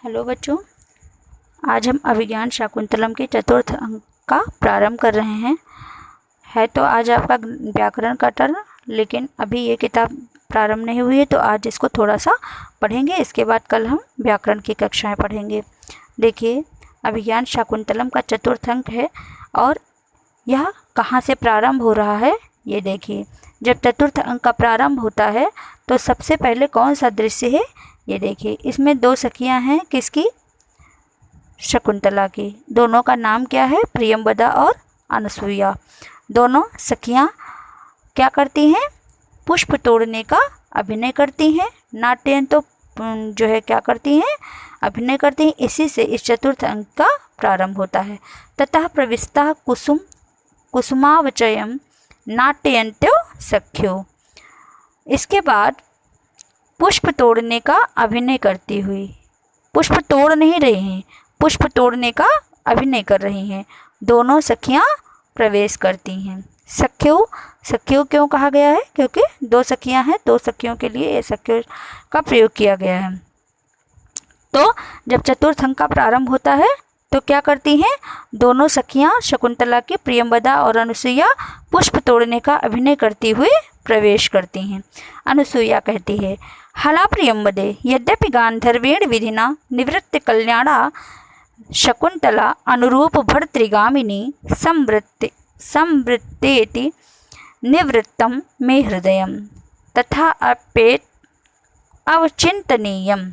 Hello बच्चों, आज हम अभिज्ञान शाकुंतलम के चतुर्थ अंक का प्रारंभ कर रहे हैं। है तो आज आपका व्याकरण का टर्न, लेकिन अभी ये किताब प्रारंभ नहीं हुई है, तो आज इसको थोड़ा सा पढ़ेंगे। इसके बाद कल हम व्याकरण की कक्षाएं पढ़ेंगे। देखिए, अभिज्ञान शाकुंतलम का चतुर्थ अंक है और यह कहाँ से प्रारंभ हो रहा है ये देखिए। जब चतुर्थ अंक का प्रारंभ होता है तो सबसे पहले कौन सा दृश्य है ये देखिए। इसमें दो सखियां हैं, किसकी? शकुंतला की। दोनों का नाम क्या है? प्रियंवदा और अनसुईया। दोनों सखियां क्या करती हैं? पुष्प तोड़ने का अभिनय करती हैं। नाट्यन तो जो है क्या करती हैं? अभिनय करती हैं। इसी से इस चतुर्थ अंक का प्रारंभ होता है। ततः प्रविष्टा कुसुमावचयम नाट्यन्त्यो सख्यो। इसके बाद पुष्प तोड़ने का अभिनय करती हुई, पुष्प तोड़ नहीं रही हैं, पुष्प तोड़ने का अभिनय कर रही हैं, दोनों सखियां प्रवेश करती हैं। सख्यो, सख्यो क्यों कहा गया है? क्योंकि दो सखियां हैं, दो सखियों के लिए ये सख्यो का प्रयोग किया गया है। तो जब चतुर्थ अंक का प्रारंभ होता है तो क्या करती हैं? दोनों सखियां शकुंतला की प्रियंवदा और अनुसुईया पुष्प तोड़ने का अभिनय करती हुई प्रवेश करती हैं। अनुसुईया कहती है, हला प्रियंवदे यद्यपि गांधर्वेण विधिना निवृत्त कल्याणा शकुंतला अनुरूप भर्तृगामिनी संवृत्तेति निवृत्तम मे हृदयम तथा अपेत अवचिंतनीयम।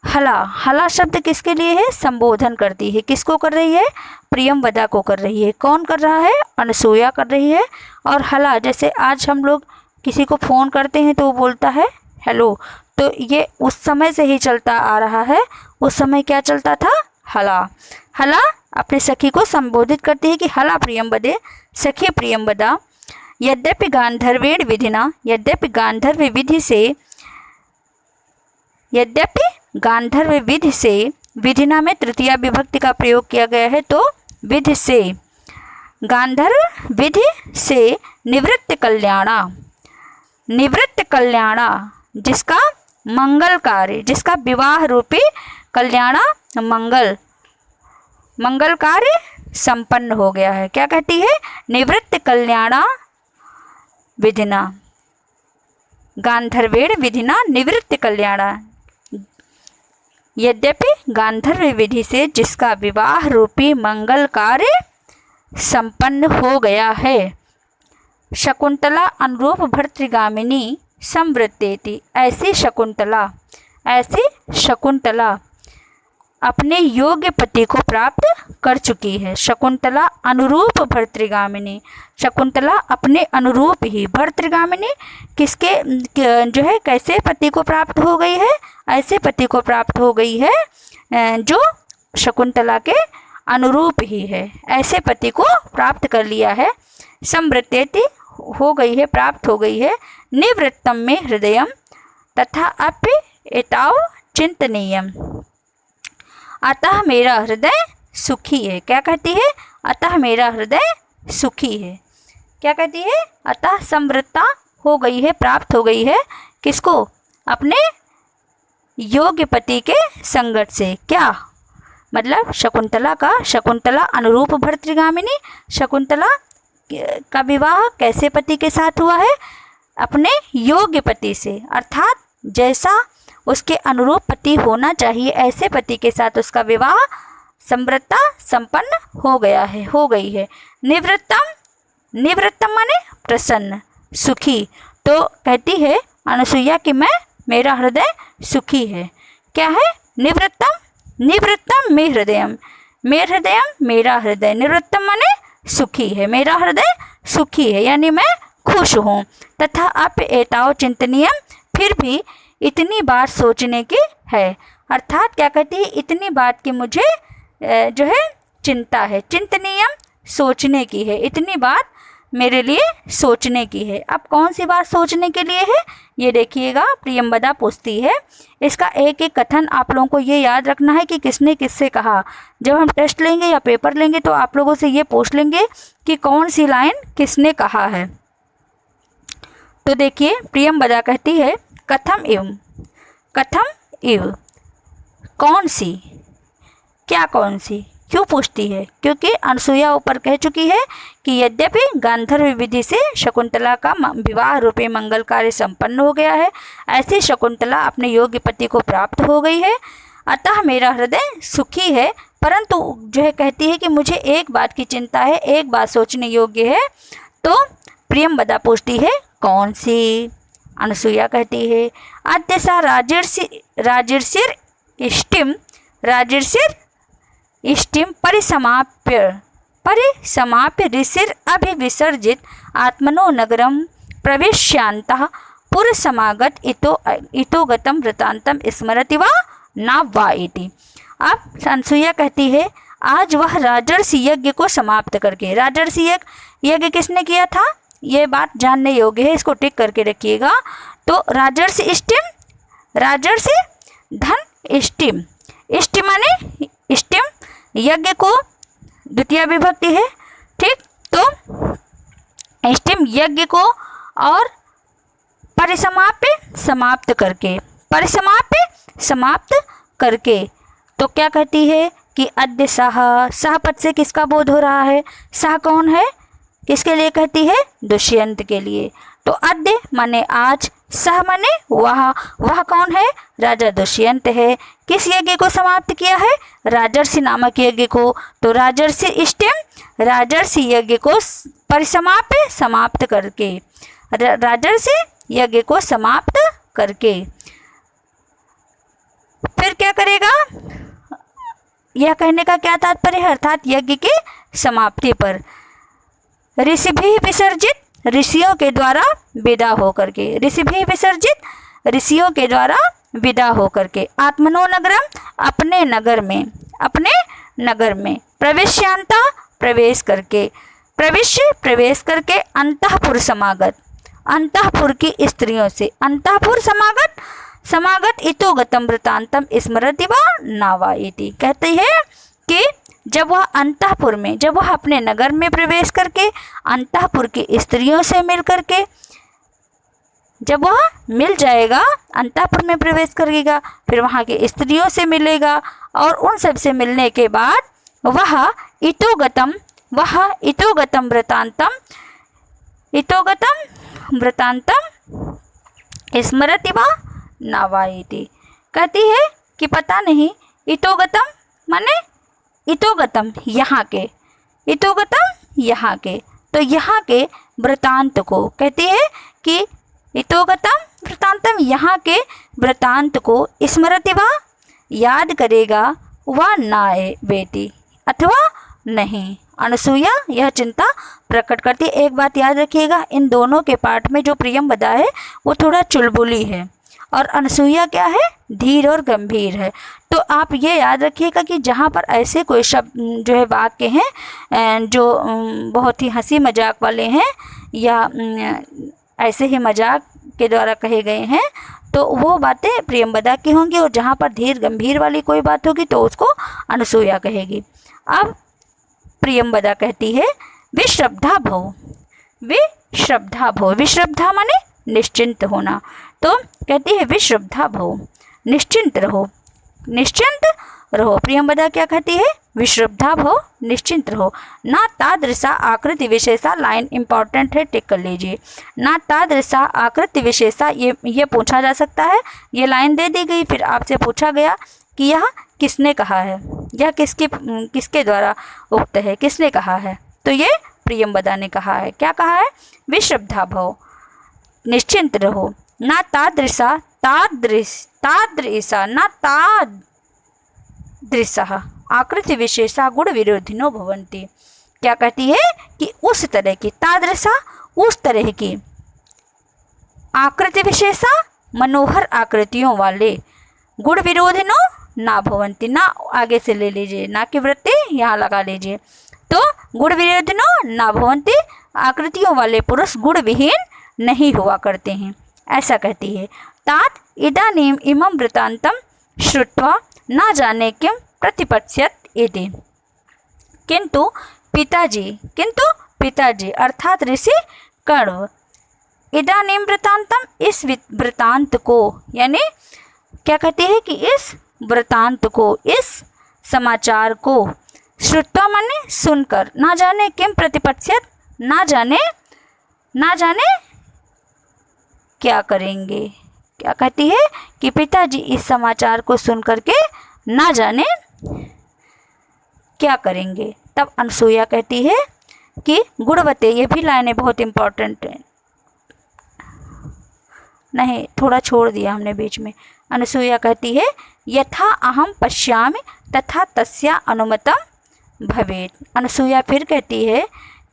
हला, हला शब्द किसके लिए है? संबोधन करती है। किसको कर रही है? प्रियंवदा को कर रही है। कौन कर रहा है? अनसुईया कर रही है। और हला, जैसे आज हम लोग किसी को फ़ोन करते हैं तो वो बोलता है हेलो, तो ये उस समय से ही चलता आ रहा है। उस समय क्या चलता था? हला। हला अपने सखी को संबोधित करती है कि हला प्रियंवदे, सखी प्रियंवदा, यद्यपि गांधर्वेण विधिना, यद्यपि गांधर्व विधि से, यद्यपि गांधर्व विधि से, विधिना में तृतीया विभक्ति का प्रयोग किया गया है, तो विधि से, गांधर्व विधि से निवृत्त कल्याणा, निवृत्त कल्याणा जिसका मंगल कार्य, जिसका विवाह रूपी कल्याणा मंगल कार्य संपन्न हो गया है। क्या कहती है? निवृत्त कल्याणा विधिना, गांधर्वेण विधिना निवृत्त कल्याणा, यद्यपि गांधर्व विधि से जिसका विवाह रूपी मंगल कार्य संपन्न हो गया है। शकुंतला अनुरूप भर्तृगामिनी संवृत्तेति, ऐसी शकुंतला अपने योग्य पति को प्राप्त कर चुकी है। शकुंतला अनुरूप भर्तृगामिनी, शकुंतला अपने अनुरूप ही, भर्तृगामिनी किसके जो है कैसे पति को प्राप्त हो गई है? ऐसे पति को प्राप्त हो गई है जो शकुंतला के अनुरूप ही है। ऐसे पति को प्राप्त कर लिया है। संवृत्तेति हो गई है, प्राप्त हो गई है। निवृत्तम में हृदयम तथा अपि एताव चिंतनीयम, अतः मेरा हृदय सुखी है। क्या कहती है? अतः मेरा हृदय सुखी है। क्या कहती है? अतः संवृत्ता हो गई है, प्राप्त हो गई है। किसको? अपने योग्य पति के संगत से। क्या मतलब? शकुंतला का, शकुंतला अनुरूप भर्तृगामिनी, शकुंतला का विवाह कैसे पति के साथ हुआ है? अपने योग्य पति से, अर्थात जैसा उसके अनुरूप पति होना चाहिए ऐसे पति के साथ उसका विवाह संवृत्ता संपन्न हो गया है, हो गई है। निवृत्तम, निवृत्तम माने प्रसन्न, सुखी। तो कहती है अनुसुईया कि मेरा हृदय सुखी है। क्या है? निवृत्तम, निवृत्तम मे हृदयम, मेर हृदयम मेरा हृदय, निवृत्तम माने सुखी है, मेरा हृदय सुखी है, यानी मैं खुश हूँ। तथा अप एताव चिंतनीयम, फिर भी इतनी बात सोचने की है। अर्थात क्या कहती है? इतनी बात की मुझे जो है चिंता है। चिंतनीयम सोचने की है, इतनी बात मेरे लिए सोचने की है। अब कौन सी बात सोचने के लिए है ये देखिएगा। प्रियंवदा पूछती है। इसका एक एक कथन आप लोगों को ये याद रखना है कि किसने किससे कहा। जब हम टेस्ट लेंगे या पेपर लेंगे तो आप लोगों से ये पूछ लेंगे कि कौन सी लाइन किसने कहा है। तो देखिए, प्रियंवदा कहती है कथम इव, कथम इव, कौन सी, क्या कौन सी, क्यों पूछती है? क्योंकि अनसुईया ऊपर कह चुकी है कि यद्यपि गांधर्व विधि से शकुंतला का विवाह रूपी मंगल कार्य संपन्न हो गया है, ऐसी शकुंतला अपने योग्य पति को प्राप्त हो गई है, अतः मेरा हृदय सुखी है। परंतु जो है कहती है कि मुझे एक बात की चिंता है, एक बात सोचने योग्य है। तो प्रियंवदा पूछती है कौन सी? अनसुईया कहती है अद्य सा राजर्षिर इष्टिम परिसमाप्य ऋषिर अभिविसर्जित आत्मनो नगरम प्रविश्यांतः पुरसमागत इतो गतम वृतांतम स्मरति वा न वा इति। अब अनसुईया कहती है आज वह राजर्षि यज्ञ को समाप्त करके, राजर्षि यज्ञ किसने किया था ये बात जानने योग्य है, इसको टिक करके रखिएगा। तो राजर्षि इष्टिम, राजर्षि धन इष्टिम, इष्टि माने इष्टिम यज्ञ को द्वितीय विभक्ति है, ठीक। तो इष्टिम यज्ञ को और परिसमाप्य समाप्त करके, परिसमाप्य समाप्त करके। तो क्या कहती है कि अद्य सह पद से किसका बोध हो रहा है? सह कौन है, किसके लिए कहती है? दुष्यंत के लिए। तो अद्य माने आज, सह माने वह कौन है? राजा दुष्यंत है। किस यज्ञ को समाप्त किया है? राजर्षि नामक यज्ञ को। तो राजर्षि इष्टिम, राजर्षि यज्ञ को परिसमाप्य समाप्त करके, राजर्षि यज्ञ को समाप्त करके फिर क्या करेगा? यह कहने का क्या तात्पर्य है? अर्थात यज्ञ की समाप्ति पर ऋषि भी विसर्जित, ऋषियों के द्वारा विदा होकर के, ऋषि भी विसर्जित ऋषियों के द्वारा विदा होकर के, आत्मनो नगरम अपने नगर में, अपने नगर में, प्रवेश्यांता प्रवेश करके, प्रवेश करके, अंतःपुर समागत, अंतःपुर की स्त्रियों से, अंतःपुर समागत इतो गतम वृतांतम स्मरति वा न वा इति। कहती है कि जब वह अंतःपुर में, जब वह अपने नगर में प्रवेश करके अंतःपुर की स्त्रियों से मिल करके, जब वह मिल जाएगा, अंतःपुर में प्रवेश करेगा, फिर वहाँ के स्त्रियों से मिलेगा और उन सब से मिलने के बाद वह इतो गतम वृतांतम स्मरति वा न वा इति। कहती है कि पता नहीं, इतोगतम माने इतोगतम यहाँ के, इतोगतम यहाँ के, तो यहाँ के वृतांत को कहती है कि इतोगतम वृतांतम यहाँ के वृतांत को स्मरति वा याद करेगा, वा नाए बेटी अथवा नहीं। अनसुईया यह चिंता प्रकट करती। एक बात याद रखिएगा, इन दोनों के पाठ में जो प्रियंवदा है वो थोड़ा चुलबुली है और अनसुईया क्या है? धीर और गंभीर है। तो आप ये याद रखिएगा कि जहाँ पर ऐसे कोई शब्द जो है वाक्य हैं जो बहुत ही हंसी मजाक वाले हैं या ऐसे ही मजाक के द्वारा कहे गए हैं, तो वो बातें प्रियंवदा की होंगी, और जहाँ पर धीर गंभीर वाली कोई बात होगी तो उसको अनसुईया कहेगी। अब प्रियंवदा कहती है विश्रद्धा भव, विश्रद्धा भव, विश्रद्धा माने निश्चिंत होना। तो कहती है विश्रद्धा भव, निश्चिंत रहो, निश्चिंत रहो। प्रियंवदा क्या कहती है? विश्रद्धा भव, निश्चिंत रहो। ना तादृशा आकृति विशेषा, लाइन इंपॉर्टेंट है, टिक कर लीजिए। ना तादृशा आकृति विशेषा, ये पूछा जा सकता है, ये लाइन दे दी गई, फिर आपसे पूछा गया कि यह किसने कहा है, यह किसके द्वारा उक्त है, किसने कहा है? तो ये प्रियंवदा ने कहा है। क्या कहा है? विश्रद्धा भव, निश्चिंत रहो। ना तादृशा, ना तादृशा आकृति विशेषा गुण विरोधिनो भवन्ति। क्या कहती है कि उस तरह की, तादृशा उस तरह की, आकृति विशेषा मनोहर आकृतियों वाले, गुण विरोधिनो ना भवन्ति, ना आगे से ले लीजिए, ना की वृत्ति यहाँ लगा लीजिए। तो गुण विरोधिनो ना भवन्ति, आकृतियों वाले पुरुष गुण विहीन नहीं हुआ करते हैं, ऐसा कहती है। तात इदानीम इमं वृतांतम श्रुत्वा न जाने किम प्रतिपत्स्यत इति। किंतु पिताजी अर्थात ऋषि कण्व इदानीम वृतांतम, इस वृतांत को, यानी क्या कहती है कि इस वृतांत को, इस समाचार को, श्रुत्वा माने सुनकर, ना जाने किम प्रतिपत्स्यत, ना जाने क्या करेंगे। क्या कहती है कि पिताजी इस समाचार को सुन करके ना जाने क्या करेंगे। तब अनसुईया कहती है कि गुणवते, ये भी लाइनें बहुत इम्पॉर्टेंट है, नहीं थोड़ा छोड़ दिया हमने बीच में। अनसुईया कहती है यथा अहम पश्यामि तथा तस्या अनुमतम भवेत्। अनसुईया फिर कहती है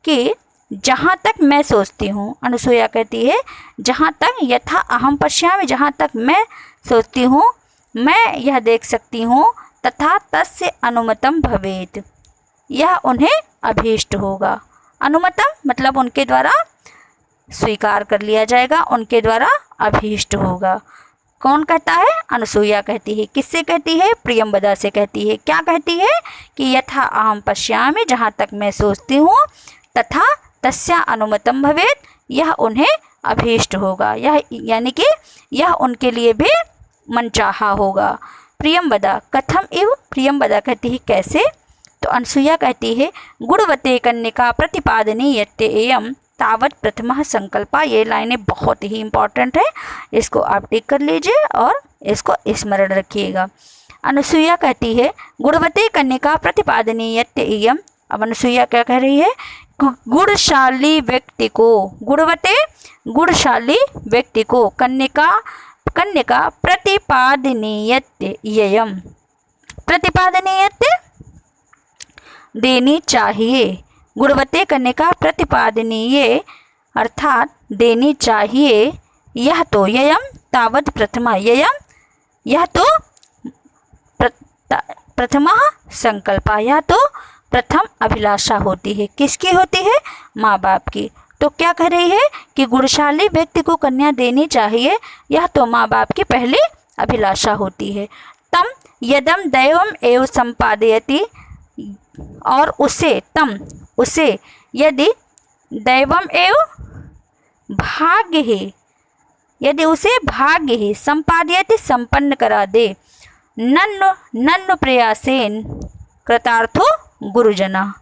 कि जहाँ तक मैं सोचती हूँ, अनसुईया कहती है जहाँ तक यथा अहम पश्यामि, जहाँ तक मैं सोचती हूँ, मैं यह देख सकती हूँ, तथा तस्य अनुमतम भवेत्, यह उन्हें अभीष्ट होगा। अनुमतम मतलब उनके द्वारा स्वीकार कर लिया जाएगा, उनके द्वारा अभीष्ट होगा। कौन कहता है? अनसुईया कहती है। किससे कहती है? प्रियंवदा से कहती है। क्या कहती है कि यथा अहम पश्यामि, जहाँ तक मैं सोचती हूँ, तथा तस्या अनुमतम भवेत्, यह उन्हें अभीष्ट होगा, यह यानी कि यह उनके लिए भी मनचाहा होगा। प्रियंवदा कथम इव, प्रियंवदा कहती है कैसे? तो अनसुईया कहती है गुणवते कन्यका प्रतिपादनी यत्ते एयम तावत प्रथमः संकल्पा। ये लाइनें बहुत ही इम्पॉर्टेंट है, इसको आप टिक कर लीजिए और इसको स्मरण रखिएगा। अनसुईया कहती है गुणवते कन्यका प्रतिपादनी यत्ते एयम। अब अनसुईया क्या कह रही है? गुणशाली व्यक्ति को, गुणवते गुणशाली व्यक्ति को कन्यका प्रतिपादनीयत्य ययम, प्रतिपादनीयत्य देनी चाहिए। गुणवते कन्यका प्रतिपादनीय अर्थात देनी चाहिए। यह तो ययम तावत प्रथमा, ययम यह तो प्रथमा संकल्पा, यह तो प्रथम अभिलाषा होती है। किसकी होती है? माँ बाप की। तो क्या कह रही है कि गुणशाली व्यक्ति को कन्या देनी चाहिए, यह तो माँ बाप की पहली अभिलाषा होती है। तम यदम दैवम एव संपादयति, और उसे यदि दैवम एव भाग्य ही, यदि उसे भाग्य ही संपादयति संपन्न करा दे, नन्नु प्रयासेन कृतार्थो गुरुजना,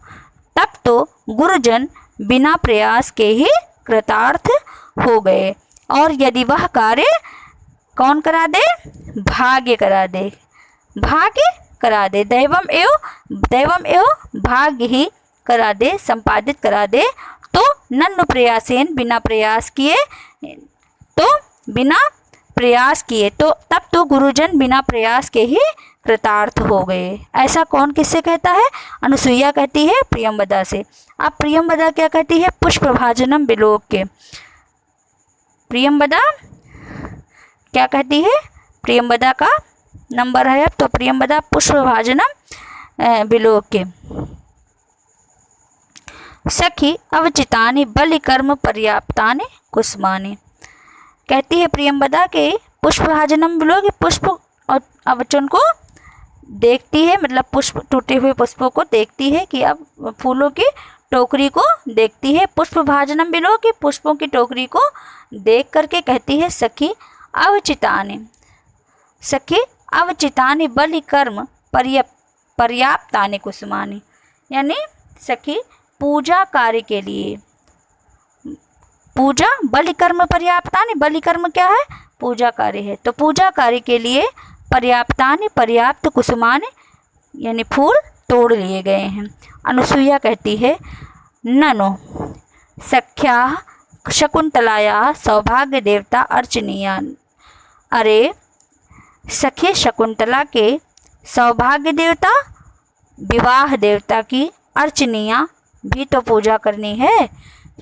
तब तो गुरुजन बिना प्रयास के ही कृतार्थ हो गए। और यदि वह कार्य कौन करा दे? भाग्य करा दे, भाग्य करा दे, दैवम एव भाग्य ही करा दे, संपादित करा दे, तो नन्नु प्रयासेन, बिना प्रयास किए, तो तब तो गुरुजन बिना प्रयास के ही कृतार्थ हो गए। ऐसा कौन किससे कहता है? अनसुईया कहती है प्रियंवदा से। अब प्रियंवदा क्या कहती है? पुष्पभाजनम विलोक्य। प्रियंवदा क्या कहती है? प्रियंवदा का नंबर है अब, तो प्रियंवदा पुष्पभाजनम विलोक्य। सखी अवचितानि बलिकर्म पर्याप्तानि कुसुमानि। कहती है प्रियंवदा के पुष्पभाजनम विलोक्य, पुष्प और अवचन को देखती है, मतलब पुष्प, टूटे हुए पुष्पों को देखती है कि अब फूलों की टोकरी को देखती है। पुष्पभाजनम विलोक्य, पुष्पों की टोकरी को देख करके कहती है सखी अवचितानि बलिकर्म पर्याप्तानि कुसुमानि, यानी सखी पूजा कार्य के लिए, पूजा बलिकर्म पर्याप्तानि, बलिकर्म क्या है? पूजा कार्य है। तो पूजा कार्य के लिए पर्याप्तानि, पर्याप्त कुसुमानि यानी फूल तोड़ लिए गए हैं। अनसुईया कहती है ननु सख्या शकुंतलाया सौभाग्य देवता अर्चनीया। अरे सखी शकुंतला के सौभाग्य देवता, विवाह देवता की अर्चनीया भी तो पूजा करनी है।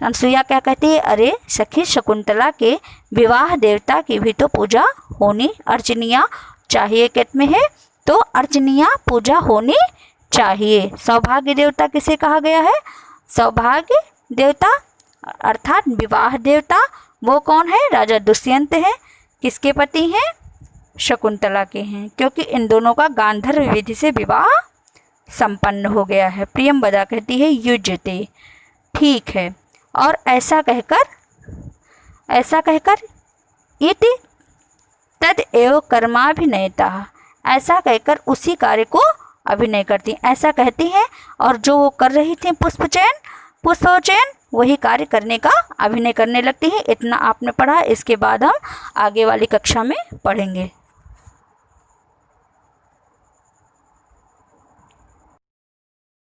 अनसुईया क्या कहती है? अरे सखी शकुंतला के विवाह देवता की भी तो पूजा होनी, अर्चनीया चाहिए। कित में है? तो अर्चनीया पूजा होनी चाहिए। सौभाग्य देवता किसे कहा गया है? सौभाग्य देवता अर्थात विवाह देवता। वो कौन है? राजा दुष्यंत है। किसके पति हैं? शकुंतला के हैं, क्योंकि इन दोनों का गांधर्व विधि से विवाह संपन्न हो गया है। प्रियंवदा कहती है युज्यते, ठीक है। और ऐसा कहकर इति तद एव कर्माभिनयता, ऐसा कहकर उसी कार्य को अभिनय करती, ऐसा कहती हैं। और जो वो कर रही थी पुष्पचयन वही कार्य करने का अभिनय करने लगती है। इतना आपने पढ़ा, इसके बाद हम आगे वाली कक्षा में पढ़ेंगे।